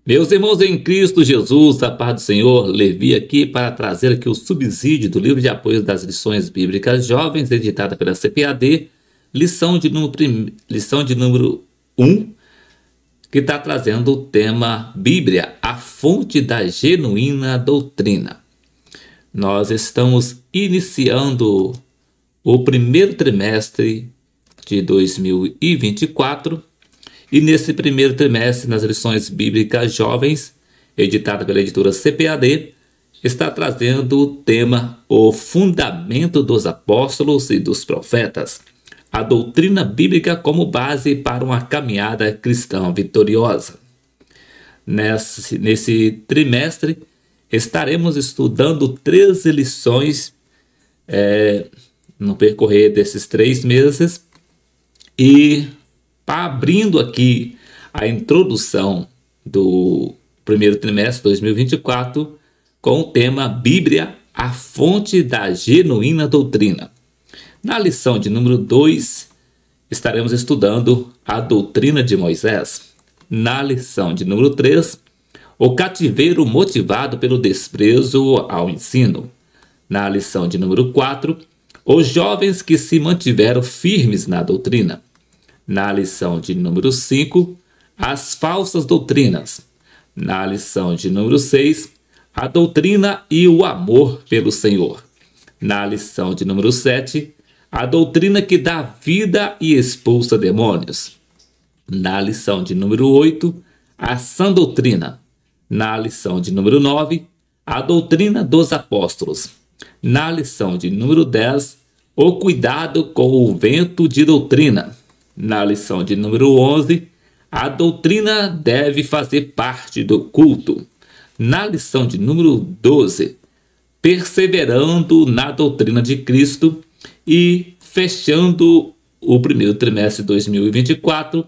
Meus irmãos em Cristo Jesus, a paz do Senhor, Levi aqui para trazer aqui o subsídio do livro de apoio das lições bíblicas jovens, editada pela CPAD, lição de número 1, que está trazendo o tema Bíblia, a fonte da genuína doutrina. Nós estamos iniciando o primeiro trimestre de 2024 e nesse primeiro trimestre, nas lições bíblicas jovens, editada pela editora CPAD, está trazendo o tema O Fundamento dos Apóstolos e dos Profetas, a doutrina bíblica como base para uma caminhada cristã vitoriosa. Nesse trimestre, estaremos estudando 13 lições no percorrer desses 3 meses e abrindo aqui a introdução do primeiro trimestre de 2024 com o tema Bíblia, a fonte da genuína doutrina. Na lição de número 2, estaremos estudando a doutrina de Moisés. Na lição de número 3, o cativeiro motivado pelo desprezo ao ensino. Na lição de número 4, os jovens que se mantiveram firmes na doutrina. Na lição de número 5, as falsas doutrinas. Na lição de número 6, a doutrina e o amor pelo Senhor. Na lição de número 7, a doutrina que dá vida e expulsa demônios. Na lição de número 8, a sã doutrina. Na lição de número 9, a doutrina dos apóstolos. Na lição de número 10, o cuidado com o vento de doutrina. Na lição de número 11, a doutrina deve fazer parte do culto. Na lição de número 12, perseverando na doutrina de Cristo. E fechando o primeiro trimestre de 2024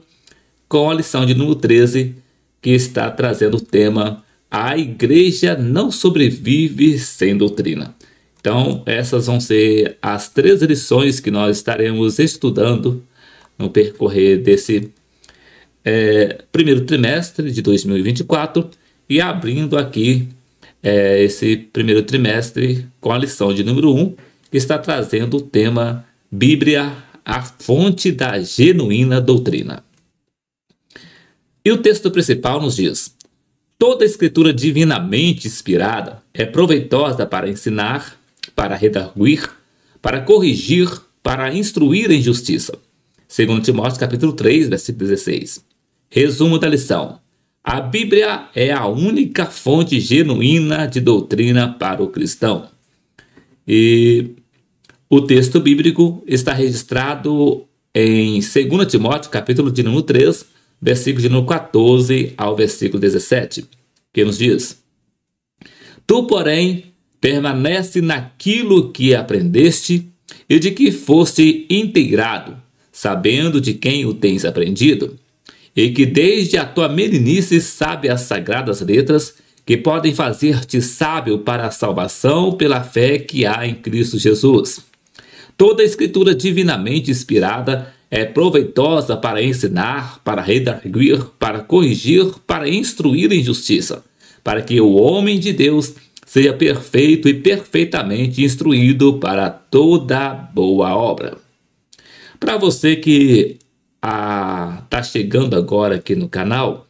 com a lição de número 13, que está trazendo o tema A Igreja não sobrevive sem doutrina. Então, essas vão ser as 13 lições que nós estaremos estudando no percorrer desse primeiro trimestre de 2024 e abrindo aqui esse primeiro trimestre com a lição de número 1, que está trazendo o tema Bíblia, a fonte da genuína doutrina. E o texto principal nos diz: toda escritura divinamente inspirada é proveitosa para ensinar, para redarguir, para corrigir, para instruir em justiça. 2 Timóteo capítulo 3, versículo 16. Resumo da lição. A Bíblia é a única fonte genuína de doutrina para o cristão. E o texto bíblico está registrado em 2 Timóteo capítulo de número 3, versículo de número 14 ao versículo 17, que nos diz: Tu, porém, permanece naquilo que aprendeste e de que foste inteirado, sabendo de quem o tens aprendido, e que desde a tua meninice sabe as sagradas letras que podem fazer-te sábio para a salvação pela fé que há em Cristo Jesus. Toda a escritura divinamente inspirada é proveitosa para ensinar, para redarguir, para corrigir, para instruir em justiça, para que o homem de Deus seja perfeito e perfeitamente instruído para toda boa obra. Para você que está chegando agora aqui no canal,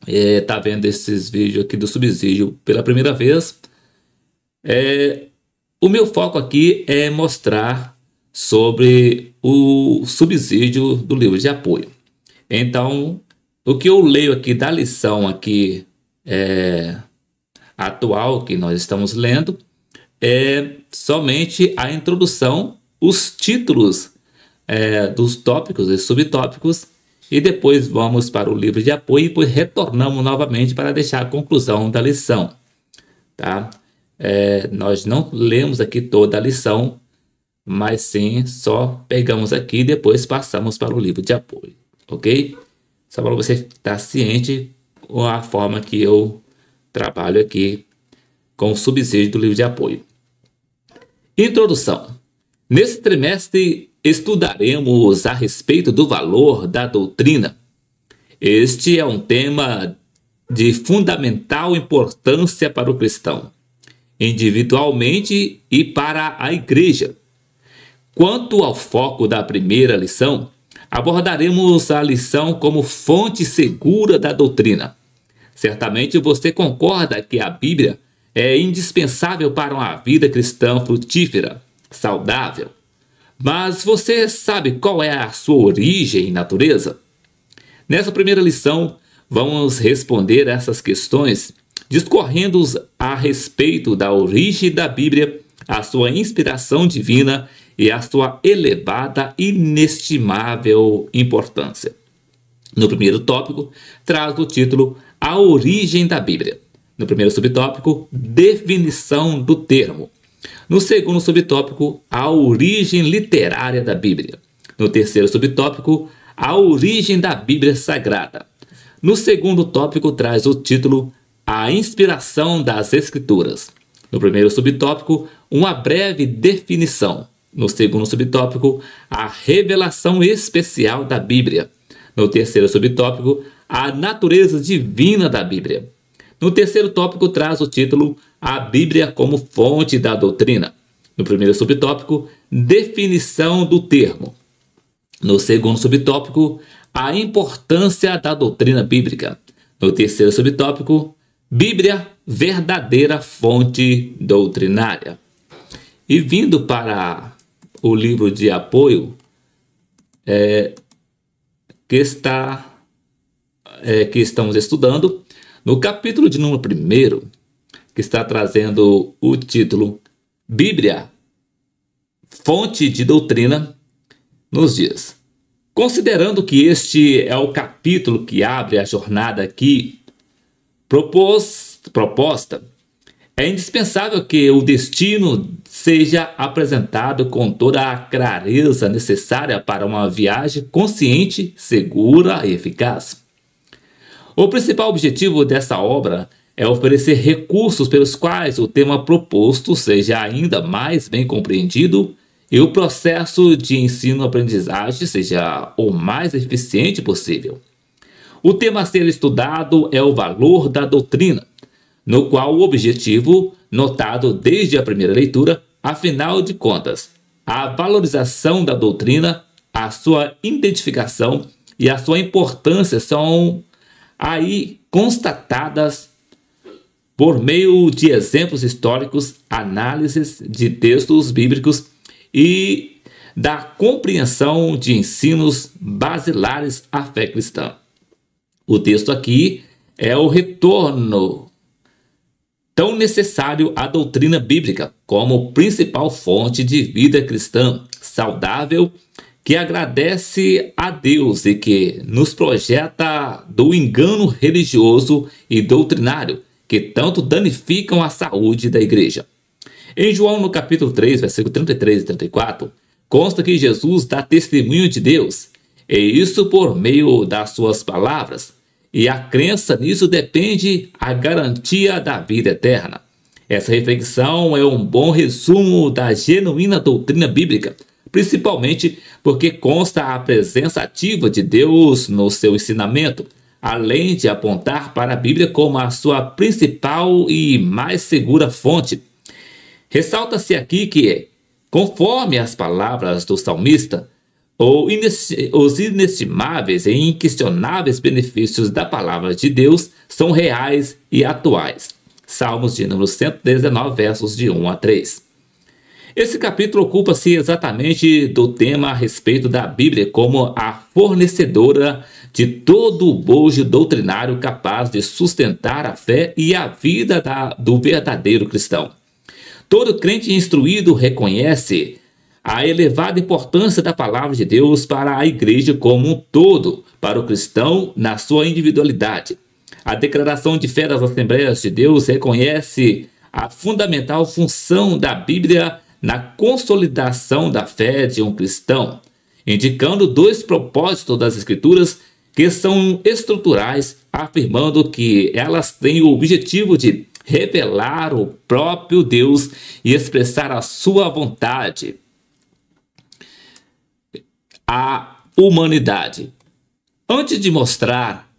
está vendo esses vídeos aqui do subsídio pela primeira vez, o meu foco aqui é mostrar sobre o subsídio do livro de apoio. Então, o que eu leio aqui da lição aqui atual que nós estamos lendo é somente a introdução, os títulos dos tópicos e subtópicos, e depois vamos para o livro de apoio e depois retornamos novamente para deixar a conclusão da lição. Tá? Nós não lemos aqui toda a lição, mas sim só pegamos aqui e depois passamos para o livro de apoio, ok? Só para você estar ciente com a forma que eu trabalho aqui com o subsídio do livro de apoio. Introdução. Nesse trimestre estudaremos a respeito do valor da doutrina. Este é um tema de fundamental importância para o cristão, individualmente e para a igreja. Quanto ao foco da primeira lição, abordaremos a lição como fonte segura da doutrina. Certamente você concorda que a Bíblia é indispensável para uma vida cristã frutífera, saudável. Mas você sabe qual é a sua origem e natureza? Nessa primeira lição, vamos responder essas questões discorrendo a respeito da origem da Bíblia, a sua inspiração divina e a sua elevada e inestimável importância. No primeiro tópico, traz o título A Origem da Bíblia. No primeiro subtópico, definição do termo. No segundo subtópico, a origem literária da Bíblia. No terceiro subtópico, a origem da Bíblia Sagrada. No segundo tópico, traz o título A Inspiração das Escrituras. No primeiro subtópico, uma breve definição. No segundo subtópico, a revelação especial da Bíblia. No terceiro subtópico, a natureza divina da Bíblia. No terceiro tópico, traz o título A Bíblia como fonte da doutrina. No primeiro subtópico, definição do termo. No segundo subtópico, a importância da doutrina bíblica. No terceiro subtópico, Bíblia, verdadeira fonte doutrinária. E vindo para o livro de apoio que estamos estudando, no capítulo de número 1, que está trazendo o título Bíblia, fonte de doutrina, nos diz: considerando que este é o capítulo que abre a jornada aqui proposta, é indispensável que o destino seja apresentado com toda a clareza necessária para uma viagem consciente, segura e eficaz. O principal objetivo dessa obra é oferecer recursos pelos quais o tema proposto seja ainda mais bem compreendido e o processo de ensino-aprendizagem seja o mais eficiente possível. O tema a ser estudado é o valor da doutrina, no qual o objetivo, notado desde a primeira leitura, afinal de contas, a valorização da doutrina, a sua identificação e a sua importância são aí constatadas por meio de exemplos históricos, análises de textos bíblicos e da compreensão de ensinos basilares à fé cristã. O texto aqui é o retorno tão necessário à doutrina bíblica como principal fonte de vida cristã saudável que agradece a Deus e que nos projeta do engano religioso e doutrinário que tanto danificam a saúde da igreja. Em João, no capítulo 3, versículo 33 e 34, consta que Jesus dá testemunho de Deus, e isso por meio das suas palavras, e a crença nisso depende a garantia da vida eterna. Essa reflexão é um bom resumo da genuína doutrina bíblica, principalmente porque consta a presença ativa de Deus no seu ensinamento, além de apontar para a Bíblia como a sua principal e mais segura fonte. Ressalta-se aqui que, conforme as palavras do salmista, os inestimáveis e inquestionáveis benefícios da palavra de Deus são reais e atuais. Salmos de número 119, versos de 1 a 3. Esse capítulo ocupa-se exatamente do tema a respeito da Bíblia como a fornecedora de todo o bojo doutrinário capaz de sustentar a fé e a vida do verdadeiro cristão. Todo crente instruído reconhece a elevada importância da palavra de Deus para a igreja como um todo, para o cristão na sua individualidade. A declaração de fé das Assembleias de Deus reconhece a fundamental função da Bíblia na consolidação da fé de um cristão, indicando dois propósitos das Escrituras que são estruturais, afirmando que elas têm o objetivo de revelar o próprio Deus e expressar a sua vontade à humanidade. Antes de mostrar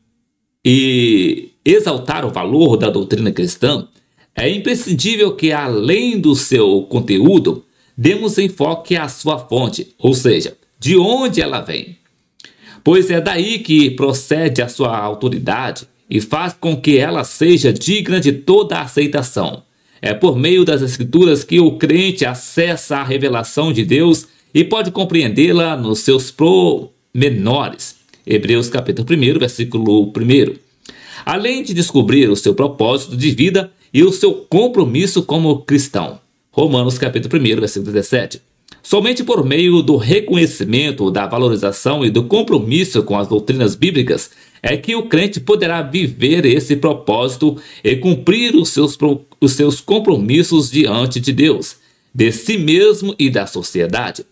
e exaltar o valor da doutrina cristã, é imprescindível que, além do seu conteúdo, demos enfoque à sua fonte, ou seja, de onde ela vem. Pois é daí que procede a sua autoridade e faz com que ela seja digna de toda a aceitação. É por meio das Escrituras que o crente acessa a revelação de Deus e pode compreendê-la nos seus pormenores. Hebreus capítulo 1, versículo 1. Além de descobrir o seu propósito de vida e o seu compromisso como cristão. Romanos capítulo 1, versículo 17. Somente por meio do reconhecimento, da valorização e do compromisso com as doutrinas bíblicas é que o crente poderá viver esse propósito e cumprir os seus compromissos diante de Deus, de si mesmo e da sociedade.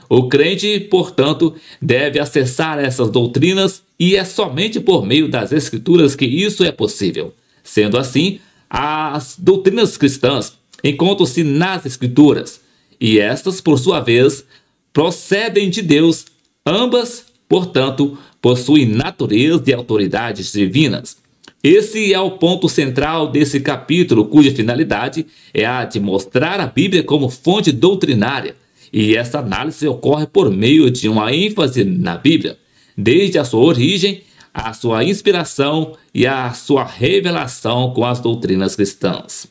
O crente, portanto, deve acessar essas doutrinas e é somente por meio das Escrituras que isso é possível. Sendo assim, as doutrinas cristãs encontram-se nas Escrituras e estas, por sua vez, procedem de Deus. Ambas, portanto, possuem natureza e autoridades divinas. Esse é o ponto central desse capítulo, cuja finalidade é a de mostrar a Bíblia como fonte doutrinária. E essa análise ocorre por meio de uma ênfase na Bíblia, desde a sua origem, a sua inspiração e a sua revelação com as doutrinas cristãs.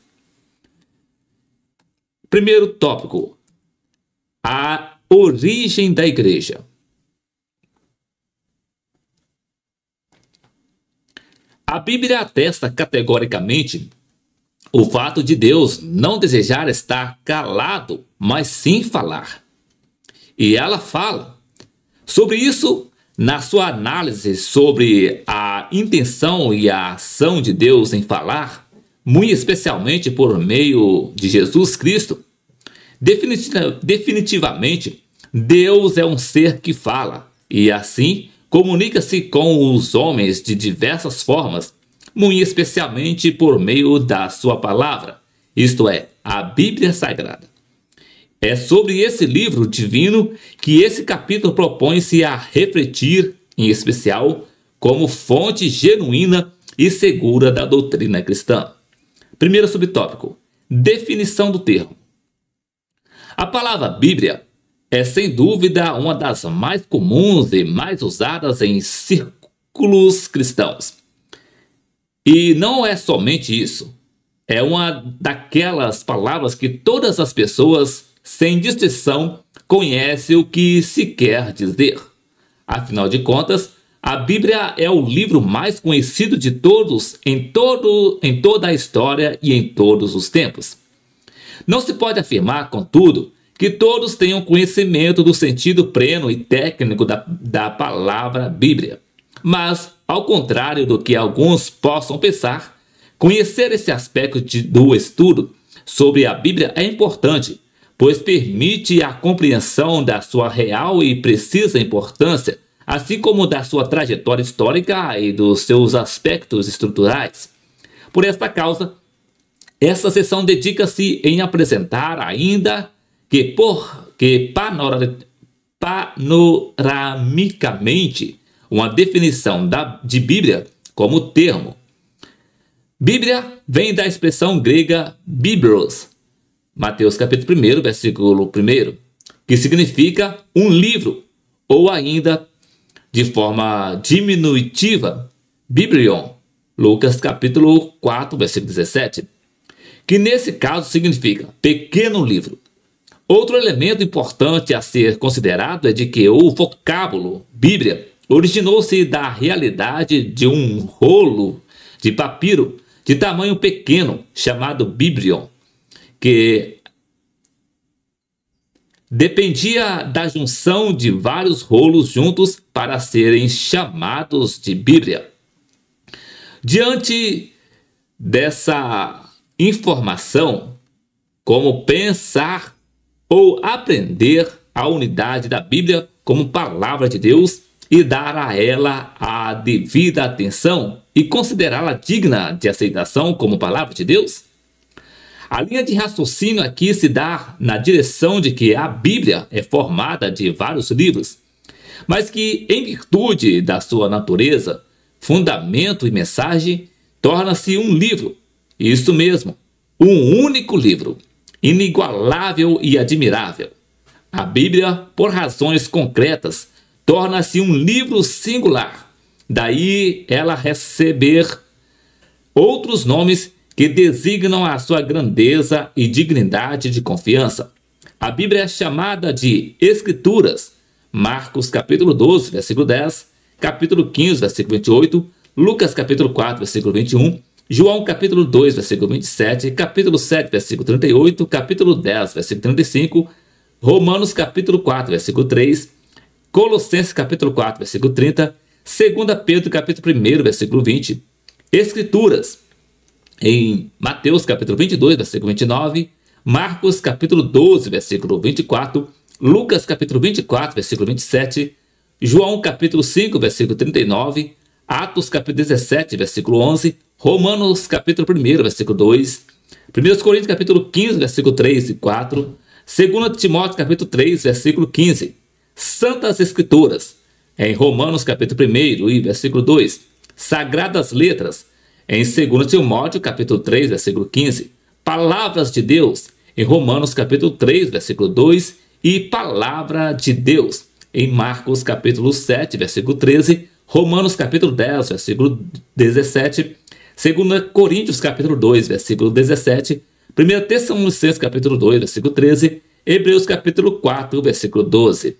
Primeiro tópico: a origem da igreja. A Bíblia atesta categoricamente o fato de Deus não desejar estar calado, mas sim falar. E ela fala. Sobre isso, na sua análise sobre a intenção e a ação de Deus em falar, muito especialmente por meio de Jesus Cristo, definitivamente, Deus é um ser que fala e assim comunica-se com os homens de diversas formas, muito especialmente por meio da sua palavra, isto é, a Bíblia Sagrada. É sobre esse livro divino que esse capítulo propõe-se a refletir, em especial, como fonte genuína e segura da doutrina cristã. Primeiro subtópico: definição do termo. A palavra Bíblia é, sem dúvida, uma das mais comuns e mais usadas em círculos cristãos. E não é somente isso. É uma daquelas palavras que todas as pessoas, sem distinção, conhecem o que se quer dizer. Afinal de contas, a Bíblia é o livro mais conhecido de todos em toda a história e em todos os tempos. Não se pode afirmar, contudo, que todos tenham conhecimento do sentido pleno e técnico da palavra Bíblia. Mas, ao contrário do que alguns possam pensar, conhecer esse aspecto do estudo sobre a Bíblia é importante, pois permite a compreensão da sua real e precisa importância, assim como da sua trajetória histórica e dos seus aspectos estruturais. Por esta causa, essa sessão dedica-se em apresentar ainda que panoramicamente uma definição de Bíblia como termo. Bíblia vem da expressão grega biblos, Mateus capítulo 1, versículo 1, que significa um livro, ou ainda, de forma diminutiva, biblion, Lucas capítulo 4, versículo 17, que nesse caso significa pequeno livro. Outro elemento importante a ser considerado é de que o vocábulo Bíblia originou-se da realidade de um rolo de papiro de tamanho pequeno, chamado biblion, que dependia da junção de vários rolos juntos para serem chamados de Bíblia. Diante dessa informação, como pensar ou aprender a unidade da Bíblia como palavra de Deus e dar a ela a devida atenção e considerá-la digna de aceitação como palavra de Deus? A linha de raciocínio aqui se dá na direção de que a Bíblia é formada de vários livros, mas que, em virtude da sua natureza, fundamento e mensagem, torna-se um livro. Isso mesmo, um único livro, inigualável e admirável. A Bíblia, por razões concretas, torna-se um livro singular. Daí ela receber outros nomes que designam a sua grandeza e dignidade de confiança. A Bíblia é chamada de Escrituras. Marcos capítulo 12, versículo 10, capítulo 15, versículo 28, Lucas capítulo 4, versículo 21, João capítulo 2, versículo 27, capítulo 7, versículo 38, capítulo 10, versículo 35, Romanos capítulo 4, versículo 3, Colossenses capítulo 4, versículo 30, 2 Pedro capítulo 1, versículo 20, Escrituras em Mateus capítulo 22, versículo 29, Marcos capítulo 12, versículo 24, Lucas capítulo 24, versículo 27, João capítulo 5, versículo 39, Atos capítulo 17, versículo 11, Romanos capítulo 1, versículo 2, 1 Coríntios capítulo 15, versículo 3 e 4, 2 Timóteo capítulo 3, versículo 15, Santas Escrituras, em Romanos capítulo 1 e versículo 2, Sagradas Letras, em 2 Timóteo capítulo 3, versículo 15, Palavras de Deus, em Romanos capítulo 3, versículo 2, e Palavra de Deus, em Marcos capítulo 7, versículo 13, Romanos capítulo 10, versículo 17, 2 Coríntios capítulo 2, versículo 17, 1 Tessalonicenses capítulo 2, versículo 13, Hebreus capítulo 4, versículo 12.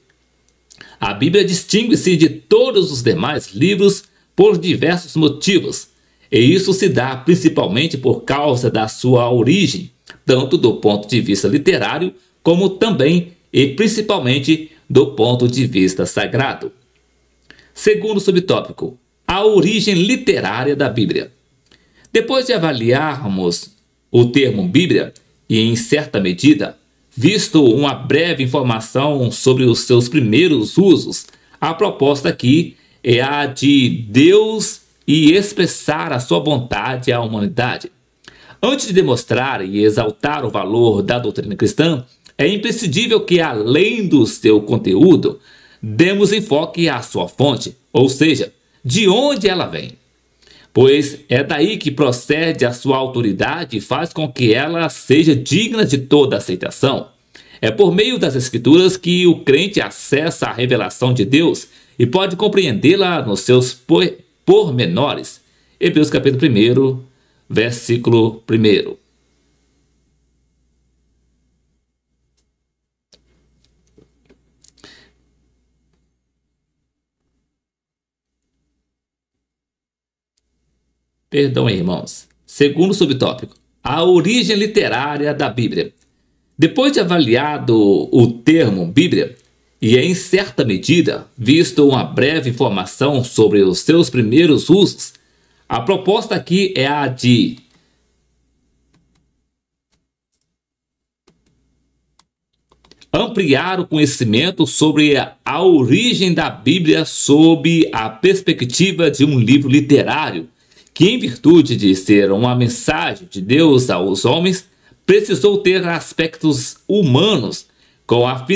A Bíblia distingue-se de todos os demais livros por diversos motivos, e isso se dá principalmente por causa da sua origem, tanto do ponto de vista literário, como também e principalmente do ponto de vista sagrado. Segundo subtópico, a origem literária da Bíblia. Depois de avaliarmos o termo Bíblia e, em certa medida, visto uma breve informação sobre os seus primeiros usos, a proposta aqui é a de Deus e expressar a sua vontade à humanidade. Antes de demonstrar e exaltar o valor da doutrina cristã, é imprescindível que, além do seu conteúdo, demos enfoque à sua fonte, ou seja, de onde ela vem. Pois é daí que procede a sua autoridade e faz com que ela seja digna de toda aceitação. É por meio das Escrituras que o crente acessa a revelação de Deus e pode compreendê-la nos seus pormenores. Hebreus capítulo 1, versículo 1. Perdão, irmãos. Segundo subtópico, a origem literária da Bíblia. Depois de avaliado o termo Bíblia, e em certa medida, visto uma breve informação sobre os seus primeiros usos, a proposta aqui é a de ampliar o conhecimento sobre a origem da Bíblia sob a perspectiva de um livro literário, que, em virtude de ser uma mensagem de Deus aos homens, precisou ter aspectos humanos com a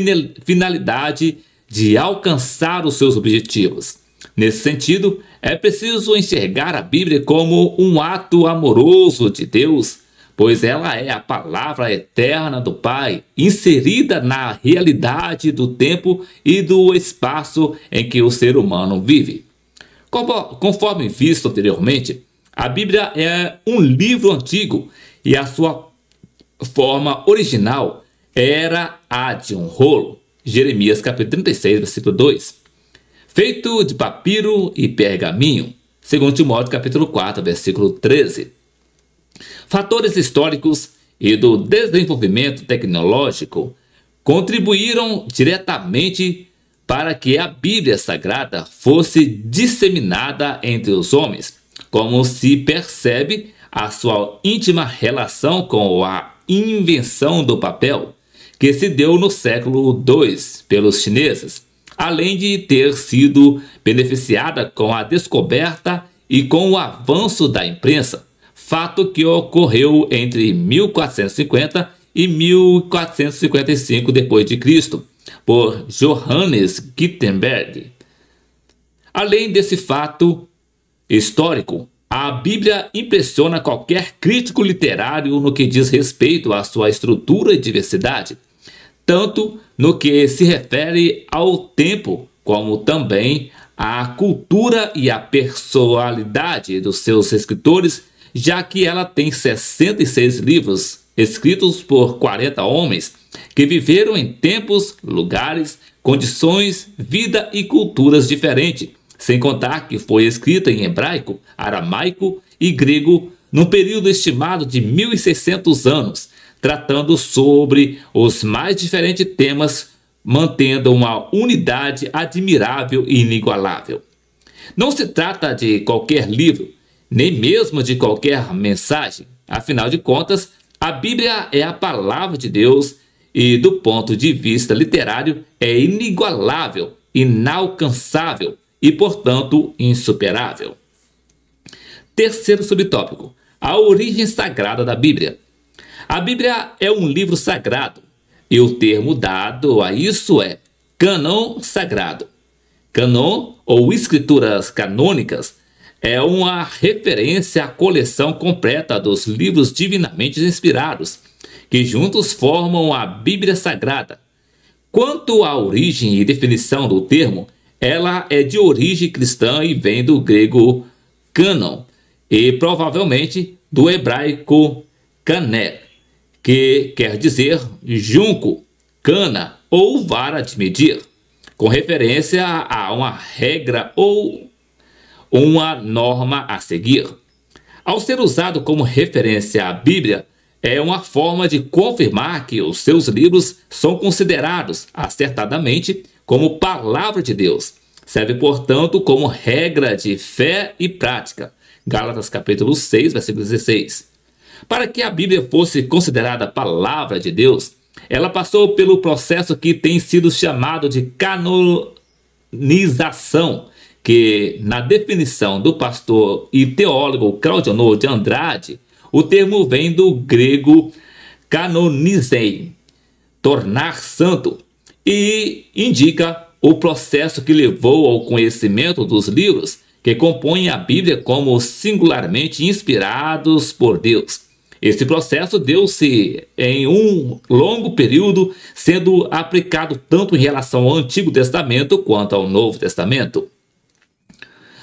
finalidade de alcançar os seus objetivos. Nesse sentido, é preciso enxergar a Bíblia como um ato amoroso de Deus, pois ela é a palavra eterna do Pai, inserida na realidade do tempo e do espaço em que o ser humano vive. Conforme visto anteriormente, a Bíblia é um livro antigo e a sua forma original era a de um rolo. Jeremias capítulo 36, versículo 2. Feito de papiro e pergaminho. 2 Timóteo capítulo 4, versículo 13. Fatores históricos e do desenvolvimento tecnológico contribuíram diretamente para que a Bíblia Sagrada fosse disseminada entre os homens, como se percebe a sua íntima relação com a invenção do papel, que se deu no século II pelos chineses, além de ter sido beneficiada com a descoberta e com o avanço da imprensa, fato que ocorreu entre 1450 e 1455 d.C., por Johannes Gutenberg. Além desse fato histórico, A Bíblia impressiona qualquer crítico literário no que diz respeito à sua estrutura e diversidade, tanto no que se refere ao tempo, como também à cultura e à personalidade dos seus escritores, já que ela tem 66 livros escritos por 40 homens que viveram em tempos, lugares, condições, vida e culturas diferentes, sem contar que foi escrita em hebraico, aramaico e grego num período estimado de 1.600 anos, tratando sobre os mais diferentes temas, mantendo uma unidade admirável e inigualável. Não se trata de qualquer livro, nem mesmo de qualquer mensagem. Afinal de contas, a Bíblia é a palavra de Deus e, do ponto de vista literário, é inigualável, inalcançável e, portanto, insuperável. Terceiro subtópico: a origem sagrada da Bíblia. A Bíblia é um livro sagrado, e o termo dado a isso é cânon sagrado. Cânon, ou escrituras canônicas, é uma referência à coleção completa dos livros divinamente inspirados, que juntos formam a Bíblia Sagrada. Quanto à origem e definição do termo, ela é de origem cristã e vem do grego cânon, e provavelmente do hebraico kané, que quer dizer junco, cana ou vara de medir, com referência a uma regra ou uma norma a seguir. Ao ser usado como referência à Bíblia, é uma forma de confirmar que os seus livros são considerados acertadamente como palavra de Deus. Serve, portanto, como regra de fé e prática. Gálatas capítulo 6, versículo 16. Para que a Bíblia fosse considerada palavra de Deus, ela passou pelo processo que tem sido chamado de canonização, que, na definição do pastor e teólogo Claudionor de Andrade, o termo vem do grego canonizei, tornar santo, e indica o processo que levou ao conhecimento dos livros que compõem a Bíblia como singularmente inspirados por Deus. Esse processo deu-se em um longo período, sendo aplicado tanto em relação ao Antigo Testamento quanto ao Novo Testamento.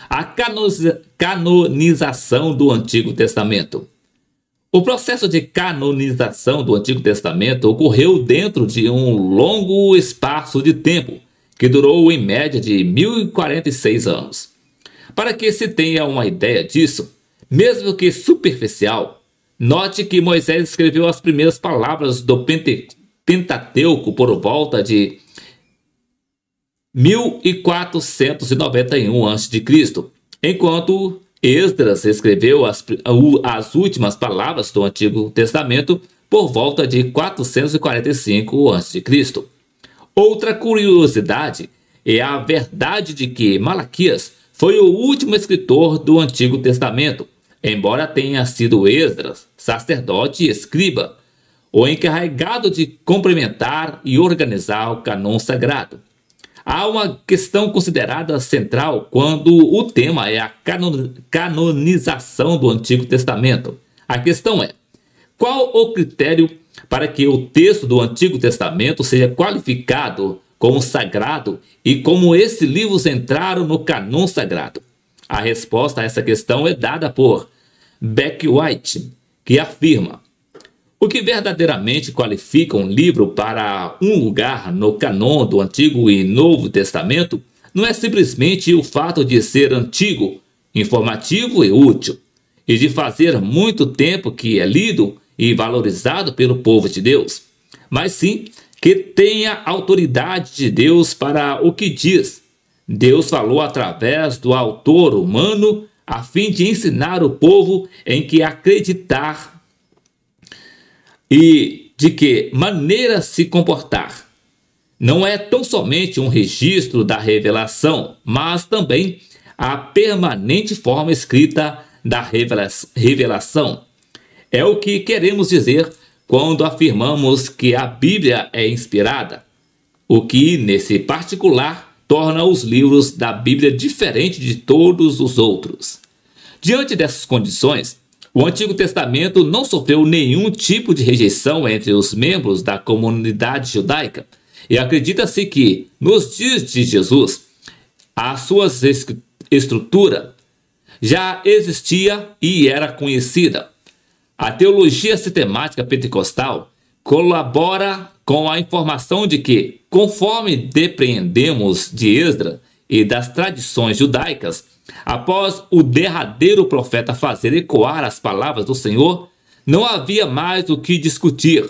A canonização do Antigo Testamento. O processo de canonização do Antigo Testamento ocorreu dentro de um longo espaço de tempo, que durou em média de 1046 anos. Para que se tenha uma ideia disso, mesmo que superficial, note que Moisés escreveu as primeiras palavras do Pentateuco por volta de 1491 a.C., enquanto Esdras escreveu as últimas palavras do Antigo Testamento por volta de 445 a.C. Outra curiosidade é a verdade de que Malaquias foi o último escritor do Antigo Testamento, embora tenha sido Esdras, sacerdote e escriba, o encarregado de complementar e organizar o cânon sagrado. Há uma questão considerada central quando o tema é a canonização do Antigo Testamento. A questão é: qual o critério para que o texto do Antigo Testamento seja qualificado como sagrado e como esses livros entraram no cânon sagrado? A resposta a essa questão é dada por Beck White, que afirma: o que verdadeiramente qualifica um livro para um lugar no cânon do Antigo e Novo Testamento não é simplesmente o fato de ser antigo, informativo e útil, e de fazer muito tempo que é lido e valorizado pelo povo de Deus, mas sim que tenha autoridade de Deus para o que diz. Deus falou através do autor humano a fim de ensinar o povo em que acreditar e de que maneira se comportar. Não é tão somente um registro da revelação, mas também a permanente forma escrita da revelação. É o que queremos dizer quando afirmamos que a Bíblia é inspirada, o que, nesse particular, torna os livros da Bíblia diferentes de todos os outros. Diante dessas condições, o Antigo Testamento não sofreu nenhum tipo de rejeição entre os membros da comunidade judaica, e acredita-se que, nos dias de Jesus, a sua estrutura já existia e era conhecida. A teologia sistemática pentecostal colabora com a informação de que, conforme depreendemos de Esdras e das tradições judaicas, após o derradeiro profeta fazer ecoar as palavras do Senhor, não havia mais o que discutir.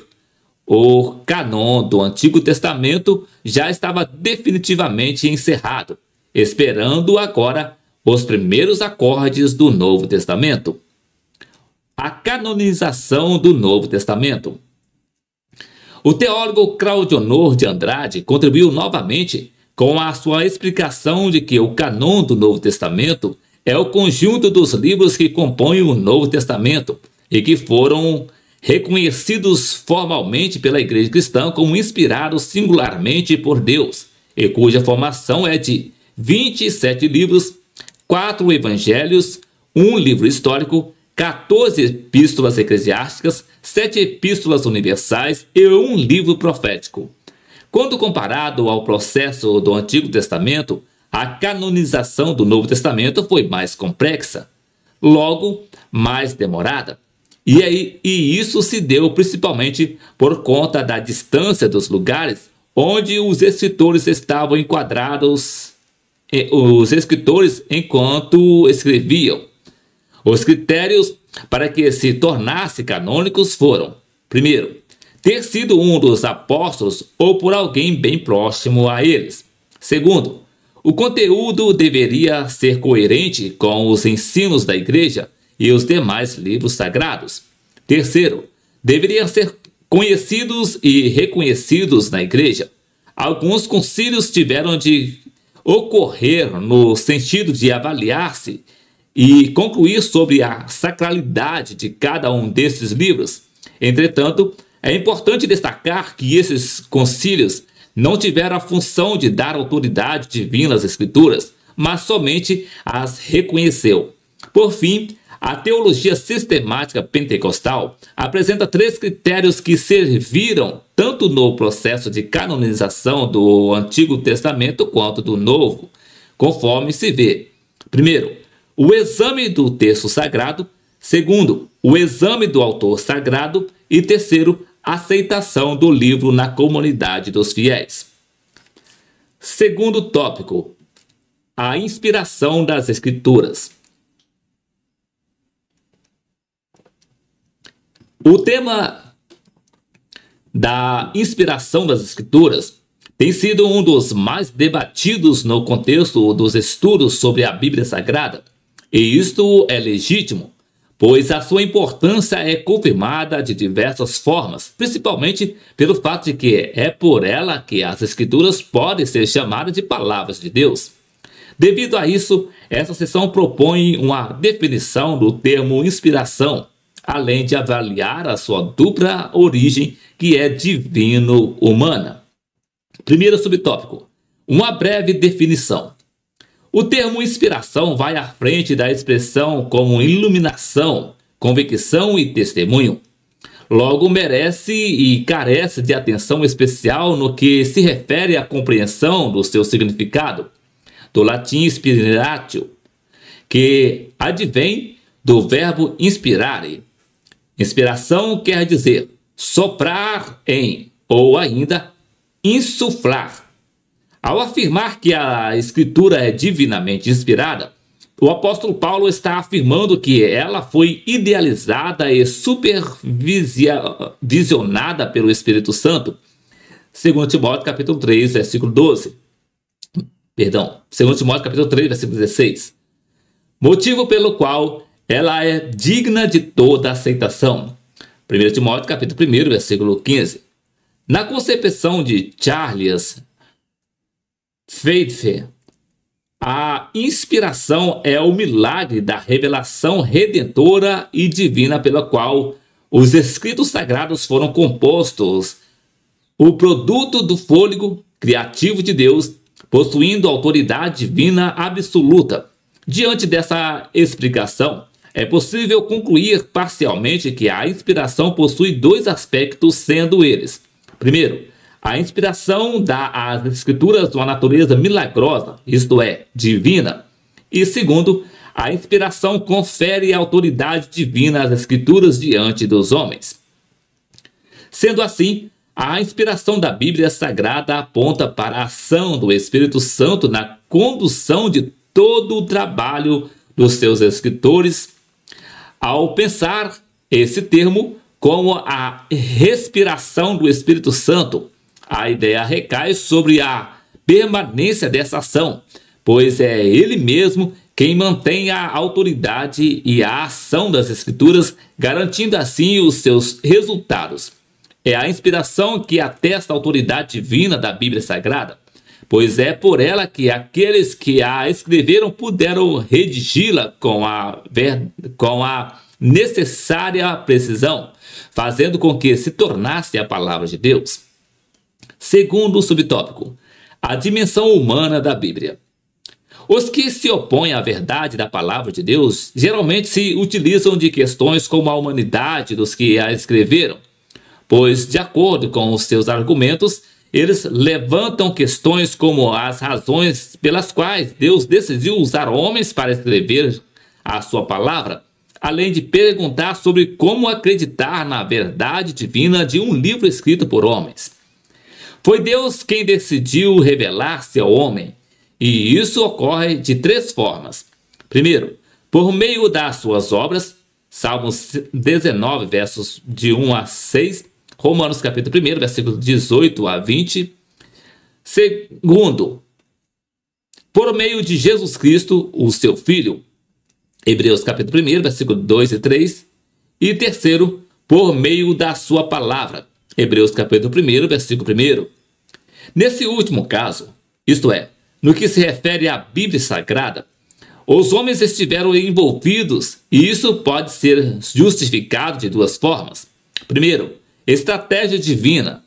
O cânon do Antigo Testamento já estava definitivamente encerrado, esperando agora os primeiros acordes do Novo Testamento. A canonização do Novo Testamento. O teólogo Claudionor de Andrade contribuiu novamente com a sua explicação de que o cânon do Novo Testamento é o conjunto dos livros que compõem o Novo Testamento e que foram reconhecidos formalmente pela Igreja Cristã como inspirados singularmente por Deus, e cuja formação é de 27 livros, 4 evangelhos, 1 livro histórico, 14 epístolas eclesiásticas, 7 epístolas universais e 1 livro profético. Quando comparado ao processo do Antigo Testamento, a canonização do Novo Testamento foi mais complexa, logo mais demorada. E isso se deu principalmente por conta da distância dos lugares onde os escritores estavam enquadrados, os escritores enquanto escreviam. Os critérios para que se tornasse canônicos foram: primeiro, ter sido um dos apóstolos ou por alguém bem próximo a eles. Segundo, o conteúdo deveria ser coerente com os ensinos da igreja e os demais livros sagrados. Terceiro, deveriam ser conhecidos e reconhecidos na igreja. Alguns concílios tiveram de ocorrer no sentido de avaliar-se e concluir sobre a sacralidade de cada um desses livros. Entretanto, é importante destacar que esses concílios não tiveram a função de dar autoridade divina às Escrituras, mas somente as reconheceu. Por fim, a teologia sistemática pentecostal apresenta 3 critérios que serviram tanto no processo de canonização do Antigo Testamento quanto do Novo, conforme se vê. Primeiro, o exame do texto sagrado. Segundo, o exame do autor sagrado. E terceiro, a aceitação do livro na comunidade dos fiéis. Segundo tópico, a inspiração das Escrituras. O tema da inspiração das Escrituras tem sido um dos mais debatidos no contexto dos estudos sobre a Bíblia Sagrada, e isto é legítimo, pois a sua importância é confirmada de diversas formas, principalmente pelo fato de que é por ela que as Escrituras podem ser chamadas de palavras de Deus. Devido a isso, essa seção propõe uma definição do termo inspiração, além de avaliar a sua dupla origem, que é divino-humana. Primeiro subtópico, uma breve definição. O termo inspiração vai à frente da expressão como iluminação, convicção e testemunho. Logo, merece e carece de atenção especial no que se refere à compreensão do seu significado, do latim inspiratio, que advém do verbo inspirare. Inspiração quer dizer soprar em, ou ainda insuflar. Ao afirmar que a Escritura é divinamente inspirada, o apóstolo Paulo está afirmando que ela foi idealizada e supervisionada pelo Espírito Santo. 2 Timóteo capítulo 3, versículo 12. 2 Timóteo capítulo 3, versículo 16. Motivo pelo qual ela é digna de toda aceitação. 1 Timóteo capítulo 1, versículo 15. Na concepção de Charles Pfeiffer, a inspiração é o milagre da revelação redentora e divina pela qual os escritos sagrados foram compostos, o produto do fôlego criativo de Deus, possuindo autoridade divina absoluta. Diante dessa explicação, é possível concluir parcialmente que a inspiração possui dois aspectos, sendo eles: primeiro, a inspiração dá às escrituras uma natureza milagrosa, isto é, divina. E segundo, a inspiração confere autoridade divina às escrituras diante dos homens. Sendo assim, a inspiração da Bíblia Sagrada aponta para a ação do Espírito Santo na condução de todo o trabalho dos seus escritores. Ao pensar esse termo como a respiração do Espírito Santo, a ideia recai sobre a permanência dessa ação, pois é ele mesmo quem mantém a autoridade e a ação das Escrituras, garantindo assim os seus resultados. É a inspiração que atesta a autoridade divina da Bíblia Sagrada, pois é por ela que aqueles que a escreveram puderam redigi-la com a necessária precisão, fazendo com que se tornasse a palavra de Deus. Segundo subtópico, a dimensão humana da Bíblia. Os que se opõem à verdade da palavra de Deus geralmente se utilizam de questões como a humanidade dos que a escreveram, pois, de acordo com os seus argumentos, eles levantam questões como as razões pelas quais Deus decidiu usar homens para escrever a sua palavra, além de perguntar sobre como acreditar na verdade divina de um livro escrito por homens. Foi Deus quem decidiu revelar-se ao homem, e isso ocorre de três formas. Primeiro, por meio das suas obras, Salmos 19, versos de 1 a 6, Romanos capítulo 1, versículos 18 a 20. Segundo, por meio de Jesus Cristo, o seu Filho, Hebreus capítulo 1, versículos 2 e 3. E terceiro, por meio da sua palavra, Hebreus capítulo 1, versículo 1. Nesse último caso, isto é, no que se refere à Bíblia Sagrada, os homens estiveram envolvidos e isso pode ser justificado de duas formas. Primeiro, estratégia divina.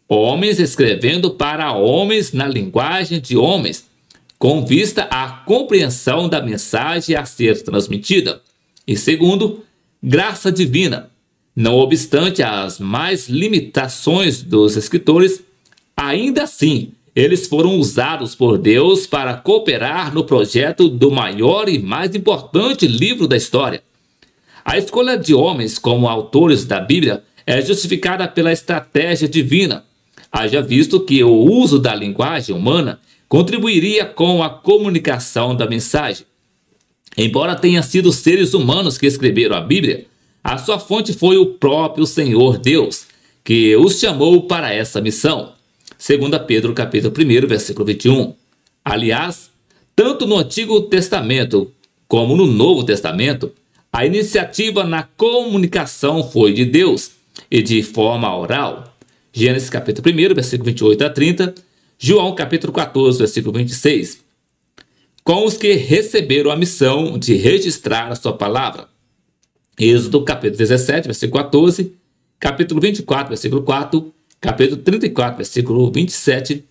Homens escrevendo para homens na linguagem de homens, com vista à compreensão da mensagem a ser transmitida. E segundo, graça divina. Não obstante as mais limitações dos escritores, ainda assim, eles foram usados por Deus para cooperar no projeto do maior e mais importante livro da história. A escolha de homens como autores da Bíblia é justificada pela estratégia divina, haja visto que o uso da linguagem humana contribuiria com a comunicação da mensagem. Embora tenham sido seres humanos que escreveram a Bíblia, a sua fonte foi o próprio Senhor Deus, que os chamou para essa missão. 2 Pedro capítulo 1, versículo 21. Aliás, tanto no Antigo Testamento como no Novo Testamento, a iniciativa na comunicação foi de Deus e de forma oral. Gênesis capítulo 1, versículo 28 a 30, João capítulo 14, versículo 26. Com os que receberam a missão de registrar a sua palavra. Êxodo capítulo 17, versículo 14, capítulo 24, versículo 4, capítulo 34, versículo 27,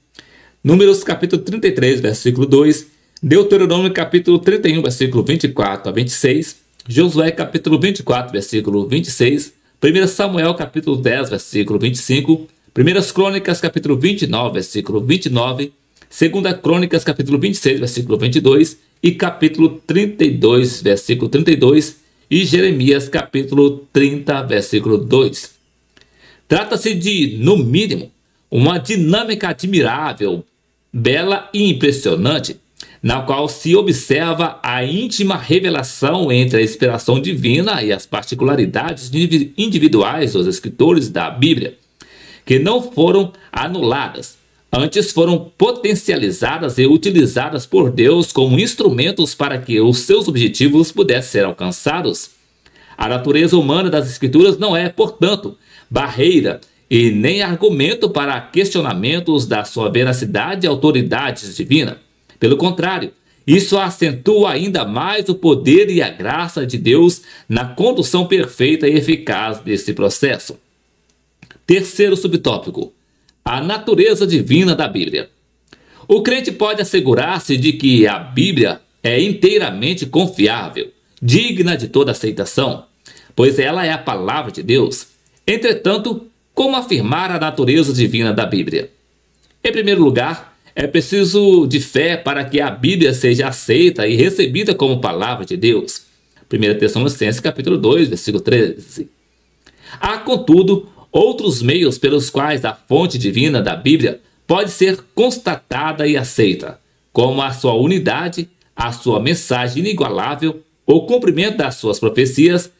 Números capítulo 33, versículo 2, Deuteronômio capítulo 31, versículo 24 a 26, Josué capítulo 24, versículo 26, 1 Samuel capítulo 10, versículo 25, 1 Crônicas capítulo 29, versículo 29, 2 Crônicas capítulo 26, versículo 22 e capítulo 32, versículo 32 e Jeremias capítulo 30, versículo 2. Trata-se de, no mínimo, uma dinâmica admirável, bela e impressionante, na qual se observa a íntima revelação entre a inspiração divina e as particularidades individuais dos escritores da Bíblia, que não foram anuladas, antes foram potencializadas e utilizadas por Deus como instrumentos para que os seus objetivos pudessem ser alcançados. A natureza humana das Escrituras não é, portanto, barreira e nem argumento para questionamentos da sua veracidade e autoridade divina. Pelo contrário, isso acentua ainda mais o poder e a graça de Deus na condução perfeita e eficaz desse processo. Terceiro subtópico: a natureza divina da Bíblia. O crente pode assegurar-se de que a Bíblia é inteiramente confiável, digna de toda aceitação, pois ela é a palavra de Deus. Entretanto, como afirmar a natureza divina da Bíblia? Em primeiro lugar, é preciso de fé para que a Bíblia seja aceita e recebida como palavra de Deus. 1 Tessalonicenses capítulo 2, versículo 13. Há, contudo, outros meios pelos quais a fonte divina da Bíblia pode ser constatada e aceita, como a sua unidade, a sua mensagem inigualável, o cumprimento das suas profecias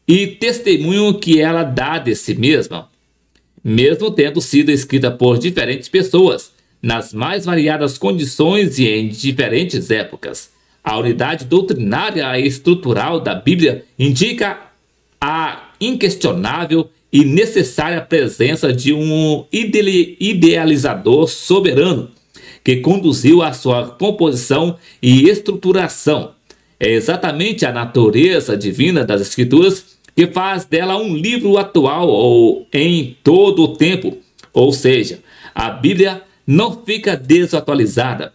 e testemunho que ela dá de si mesma, mesmo tendo sido escrita por diferentes pessoas, nas mais variadas condições e em diferentes épocas. A unidade doutrinária e estrutural da Bíblia indica a inquestionável e necessária presença de um idealizador soberano que conduziu a sua composição e estruturação. É exatamente a natureza divina das Escrituras que faz dela um livro atual ou em todo o tempo. Ou seja, a Bíblia não fica desatualizada,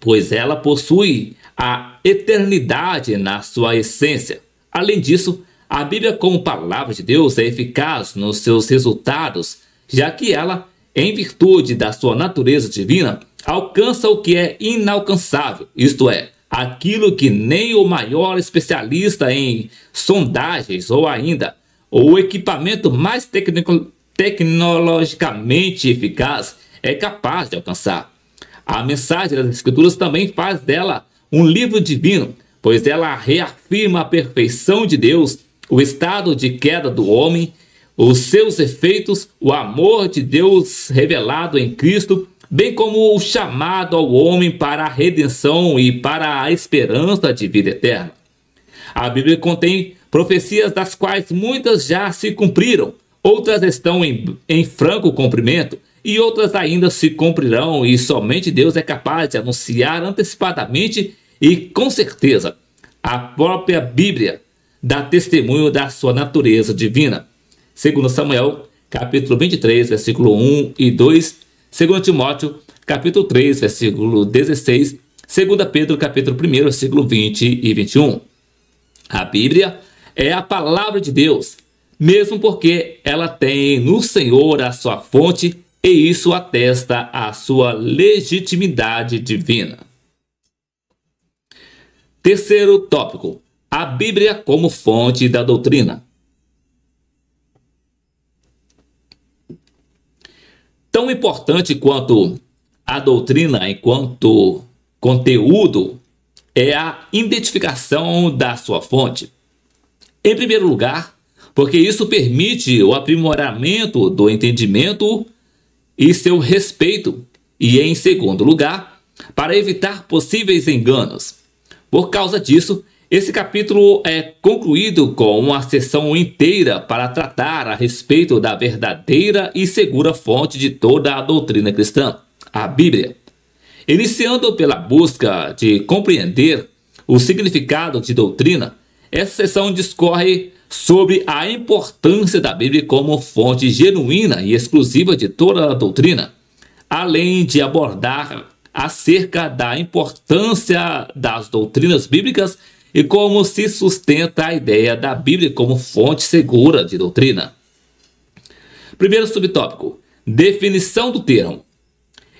pois ela possui a eternidade na sua essência. Além disso, a Bíblia como palavra de Deus é eficaz nos seus resultados, já que ela, em virtude da sua natureza divina, alcança o que é inalcançável, isto é, aquilo que nem o maior especialista em sondagens ou ainda o equipamento mais tecnologicamente eficaz é capaz de alcançar. A mensagem das Escrituras também faz dela um livro divino, pois ela reafirma a perfeição de Deus, o estado de queda do homem, os seus efeitos, o amor de Deus revelado em Cristo, bem como o chamado ao homem para a redenção e para a esperança de vida eterna. A Bíblia contém profecias das quais muitas já se cumpriram, outras estão em franco cumprimento e outras ainda se cumprirão, e somente Deus é capaz de anunciar antecipadamente e com certeza. A própria Bíblia dá testemunho da sua natureza divina. 2 Samuel, capítulo 23, versículo 1 e 2, 2 Timóteo, capítulo 3, versículo 16, 2 Pedro, capítulo 1, versículo 20 e 21. A Bíblia é a palavra de Deus, mesmo porque ela tem no Senhor a sua fonte, e isso atesta a sua legitimidade divina. Terceiro tópico: a Bíblia como fonte da doutrina. Tão importante quanto a doutrina enquanto conteúdo é a identificação da sua fonte. Em primeiro lugar, porque isso permite o aprimoramento do entendimento e seu respeito, e em segundo lugar, para evitar possíveis enganos. Por causa disso, esse capítulo é concluído com uma sessão inteira para tratar a respeito da verdadeira e segura fonte de toda a doutrina cristã, a Bíblia. Iniciando pela busca de compreender o significado de doutrina, essa sessão discorre sobre a importância da Bíblia como fonte genuína e exclusiva de toda a doutrina, além de abordar acerca da importância das doutrinas bíblicas e como se sustenta a ideia da Bíblia como fonte segura de doutrina. Primeiro subtópico: definição do termo.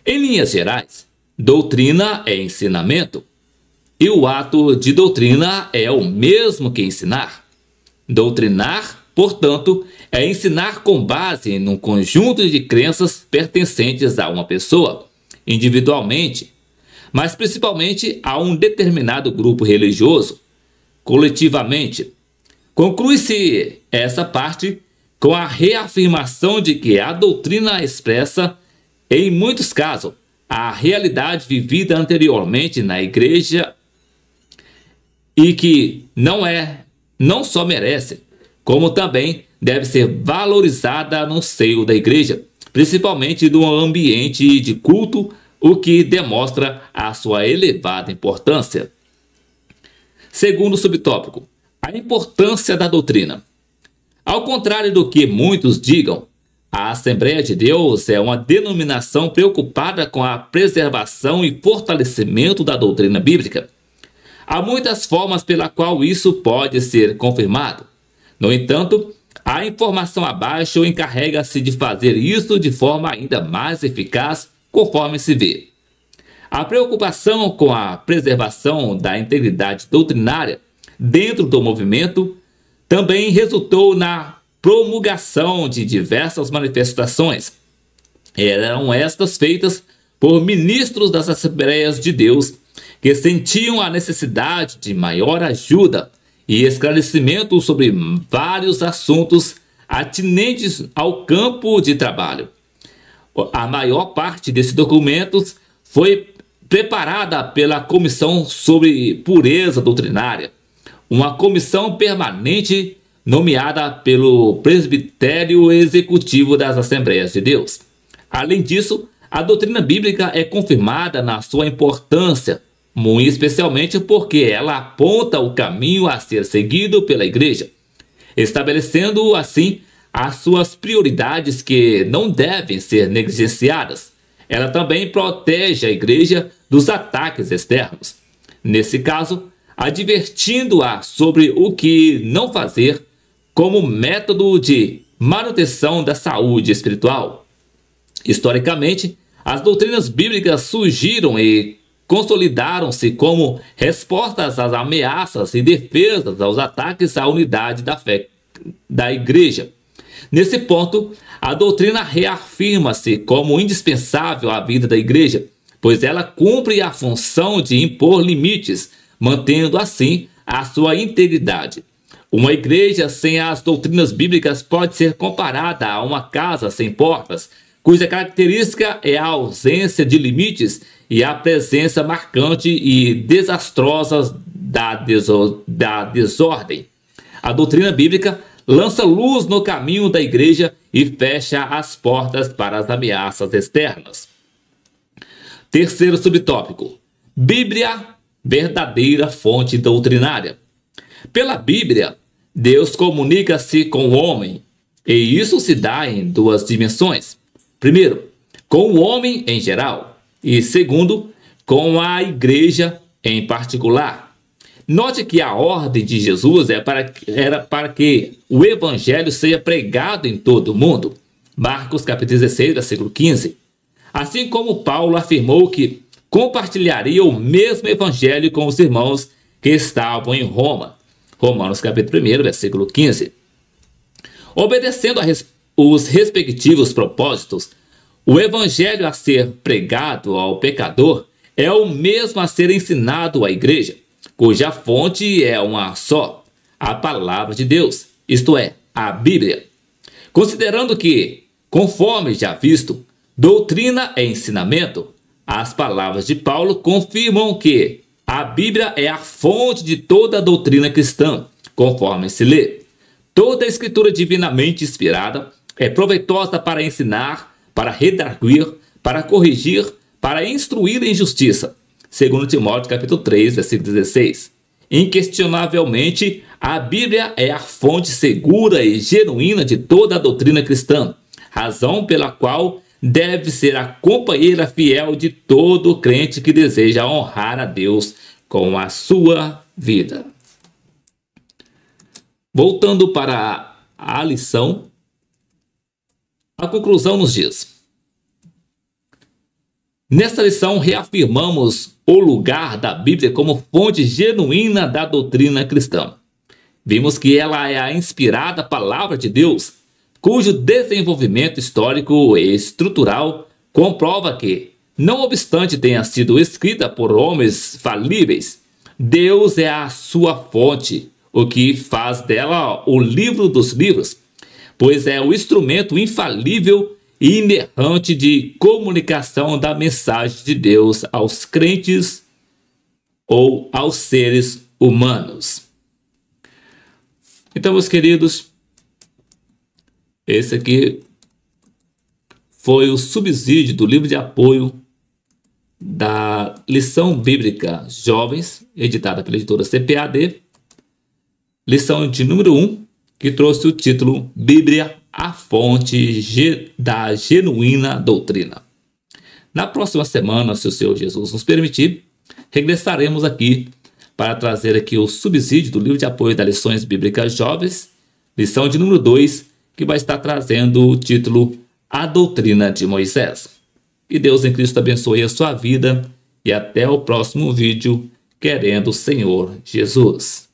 Em linhas gerais, doutrina é ensinamento, e o ato de doutrina é o mesmo que ensinar. Doutrinar, portanto, é ensinar com base num conjunto de crenças pertencentes a uma pessoa, individualmente, mas principalmente a um determinado grupo religioso, coletivamente. Conclui-se essa parte com a reafirmação de que a doutrina expressa, em muitos casos, a realidade vivida anteriormente na igreja e que não só merece, como também deve ser valorizada no seio da igreja, principalmente no ambiente de culto, o que demonstra a sua elevada importância. Segundo subtópico: a importância da doutrina. Ao contrário do que muitos digam, a Assembleia de Deus é uma denominação preocupada com a preservação e fortalecimento da doutrina bíblica. Há muitas formas pela qual isso pode ser confirmado. No entanto, a informação abaixo encarrega-se de fazer isso de forma ainda mais eficaz, conforme se vê. A preocupação com a preservação da integridade doutrinária dentro do movimento também resultou na promulgação de diversas manifestações. Eram estas feitas por ministros das Assembleias de Deus que sentiam a necessidade de maior ajuda e esclarecimento sobre vários assuntos atinentes ao campo de trabalho. A maior parte desses documentos foi preparada pela Comissão sobre Pureza Doutrinária, uma comissão permanente nomeada pelo Presbitério Executivo das Assembleias de Deus. Além disso, a doutrina bíblica é confirmada na sua importância, muito especialmente porque ela aponta o caminho a ser seguido pela igreja, estabelecendo assim as suas prioridades que não devem ser negligenciadas. Ela também protege a igreja dos ataques externos. Nesse caso, advertindo-a sobre o que não fazer como método de manutenção da saúde espiritual. Historicamente, as doutrinas bíblicas surgiram e consolidaram-se como respostas às ameaças e defesas aos ataques à unidade da fé da igreja. Nesse ponto, a doutrina reafirma-se como indispensável à vida da igreja, pois ela cumpre a função de impor limites, mantendo assim a sua integridade. Uma igreja sem as doutrinas bíblicas pode ser comparada a uma casa sem portas, cuja característica é a ausência de limites e a presença marcante e desastrosa da desordem. A doutrina bíblica lança luz no caminho da igreja e fecha as portas para as ameaças externas. Terceiro subtópico: Bíblia, verdadeira fonte doutrinária. Pela Bíblia, Deus comunica-se com o homem, e isso se dá em duas dimensões. Primeiro, com o homem em geral, e segundo, com a igreja em particular. Note que a ordem de Jesus era para que o evangelho seja pregado em todo o mundo. Marcos capítulo 16, versículo 15. Assim como Paulo afirmou que compartilharia o mesmo evangelho com os irmãos que estavam em Roma. Romanos capítulo 1, versículo 15. Obedecendo os respectivos propósitos, o evangelho a ser pregado ao pecador é o mesmo a ser ensinado à igreja, cuja fonte é uma só, a palavra de Deus, isto é, a Bíblia. Considerando que, conforme já visto, doutrina é ensinamento, as palavras de Paulo confirmam que a Bíblia é a fonte de toda a doutrina cristã, conforme se lê. Toda a escritura divinamente inspirada é proveitosa para ensinar, para redarguir, para corrigir, para instruir em justiça. Segundo Timóteo capítulo 3, versículo 16. Inquestionavelmente, a Bíblia é a fonte segura e genuína de toda a doutrina cristã, razão pela qual deve ser a companheira fiel de todo crente que deseja honrar a Deus com a sua vida. Voltando para a lição, a conclusão nos diz: nesta lição reafirmamos o lugar da Bíblia como fonte genuína da doutrina cristã. Vimos que ela é a inspirada palavra de Deus, cujo desenvolvimento histórico e estrutural comprova que, não obstante tenha sido escrita por homens falíveis, Deus é a sua fonte, o que faz dela o livro dos livros, pois é o instrumento infalível e inerrante de comunicação da mensagem de Deus aos crentes ou aos seres humanos. Então, meus queridos, esse aqui foi o subsídio do livro de apoio da Lição Bíblica Jovens, editada pela editora CPAD, lição de número 1, que trouxe o título Bíblia, a fonte da genuína doutrina. Na próxima semana, se o Senhor Jesus nos permitir, regressaremos aqui para trazer aqui o subsídio do livro de apoio das lições bíblicas jovens, lição de número 2, que vai estar trazendo o título A Doutrina de Moisés. Que Deus em Cristo abençoe a sua vida e até o próximo vídeo, querendo o Senhor Jesus.